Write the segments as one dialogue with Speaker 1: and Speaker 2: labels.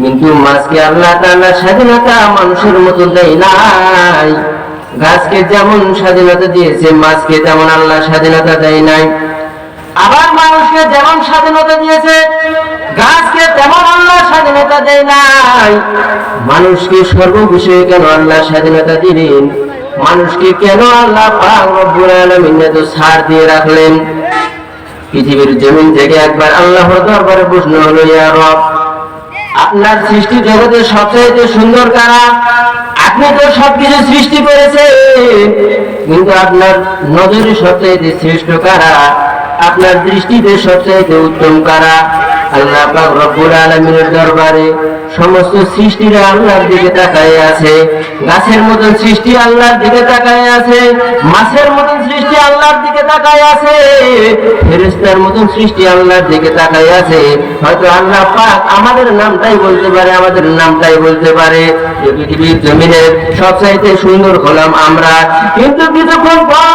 Speaker 1: কিন্তু মাছকে আল্লাহ তাআলা স্বাধীনতা মানুষের মতো দেয় নাই। গাছকে যেমন স্বাধীনতা দিয়েছে মাছকে তেমন আল্লাহ স্বাধীনতা দেয় নাই। আবার মানুষকে যেমন স্বাধীনতা দিয়েছে গাছকে তেমন আল্লাহ স্বাধীনতা দেয় নাই। মানুষকে সর্ববিষয়ে কেন আল্লাহ স্বাধীনতা দিলেন? মানুষকে কেন আল্লাহ পাক রব্বুল আলামিন এত ছাড় দিয়ে রাখলেন? পৃথিবীর জমিন থেকে একবার আল্লাহর দরবারে প্রশ্ন হলো, ইয়া রব, আপনার সৃষ্টি জগতের সবচেয়ে সুন্দর কারা? আপনি তো সবকিছু সৃষ্টি করেছেন, কিন্তু আপনার নজরে সবচেয়ে শ্রেষ্ঠ কারা? আপনার দৃষ্টিতে সবচেয়ে উত্তম কারা? আল্লাহ পাক রব্বুল আলামিনের দরবারে সমস্ত সৃষ্টিরা আল্লাহর দিকে তাকায় আছে। গাছের মতন সৃষ্টি আল্লাহর দিকে তাকায় আছে, মাছের মতন সৃষ্টি আল্লাহর দিকে তাকায় আছে, ফেরেশতার মতন সৃষ্টি আল্লাহর দিকে তাকায় আছে। হয়তো আল্লাহ পাক আমাদের নামটাই বলতে পারে, আমাদের নামটাই বলতে পারে যে পৃথিবীর জমিনের সবচাইতে সুন্দর হলাম আমরা। কিন্তু কিছুক্ষণ পর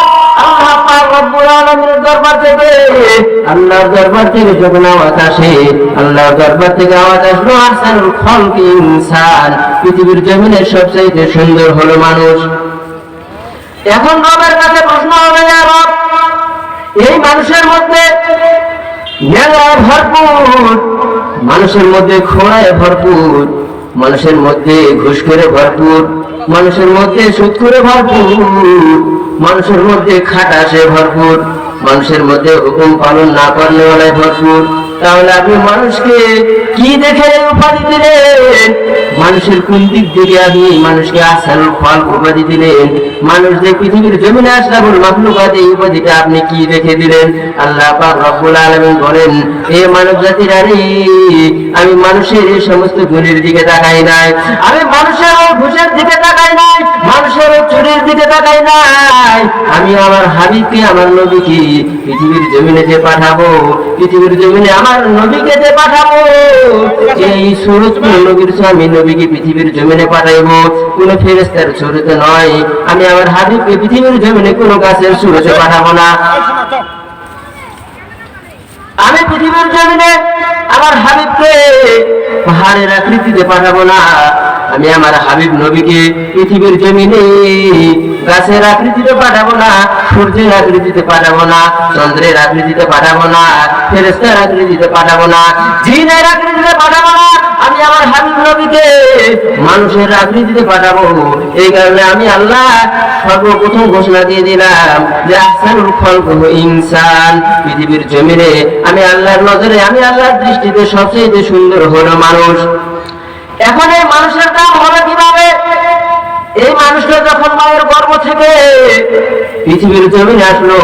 Speaker 1: আল্লাহ পাক রব্বুল আলামিনের দরবার থেকে, আল্লাহর দরবার থেকে যখন আওয়াজ আসে, আল্লাহর দরবার থেকে আওয়াজ আসলো, আহসানুল খালকি ইনসান, পৃথিবীর জমিনের সবচাইতে সুন্দর হলো মানুষ। এখন রবের কাছে প্রশ্ন হবে, ইয়া রব, এই মানুষের মধ্যে মেলায় ভরপুর, মানুষের মধ্যে খোঁড়ায় ভরপুর, মানুষের মধ্যে ঘুষ করে ভরপুর, মানুষের মধ্যে সুদ করে ভরপুর, মানুষের মধ্যে খাটাসে ভরপুর, মানুষের মধ্যে হুকুম পালন না করলে ওলাই ভরপুর, তাহলে আপনি মানুষকে কি দেখে উপাধি দিলেন? মানুষের কোন দিক থেকে আপনি মানুষকে আহসানুল খালক উপাধি দিলেন? মানুষ যে পৃথিবীর জমিনে আশরাফুল মাখলুকাত, এই উপাধিটা আপনি কি দেখে দিলেন? আল্লাহ পাক রব্বুল আলামিন বলেন, এ মানব জাতিরা রে, আমি মানুষের এই সমস্ত গুণের দিকে তাকাই নাই, আমি মানুষের ঘুষের দিকে তাকাই নাই, মানুষের চুরির দিকে তাকাই নাই, আমি আমার হাবিবকে, আমার নবীকে পৃথিবীর জমিনে যে পাঠাবো, পৃথিবীর জমিনে আমার নবীকে যে পাঠাবো, এই সুরত কোন নবীর, আমি নবীকে পৃথিবীর জমিনে পাঠাইবো কোন ফেরেশতার সুরতে নয়। আমি আমার হাবিবকে পৃথিবীর জমিনে কোন গাছের সুরতে পাঠাবো না। আমি পৃথিবীর জমিনে আমার হাবিবকে পাহাড়ের আকৃতিতে পাঠাবো না। আমি আমার হাবিব নবীকে পৃথিবীর জমিনে গাছের আকৃতিতে পাঠাবো না, সূর্যের আকৃতিতে পাঠাবো না, চন্দ্রের আকৃতিতে পাঠাবো না, ফেরেশতার আকৃতিতে পাঠাবো না, জিনের আকৃতিতে পাঠাবো না। আমি আমার হাবিব নবীকে মানুষের আকৃতিতে পাঠাবো। এই কারণে আমি আল্লাহ সর্বপ্রথম ঘোষণা দিয়ে দিলাম যে আহসানুল খালক ইনসান, পৃথিবীর জমিনে আমি আল্লাহর নজরে, আমি আল্লাহর দৃষ্টিতে সবচেয়ে সুন্দর হলো মানুষ। এখন এই মানুষের দাম হবে কিভাবে? এই মানুষটা যখন মায়ের গর্ভ থেকে পৃথিবীর জমিনে আসলো,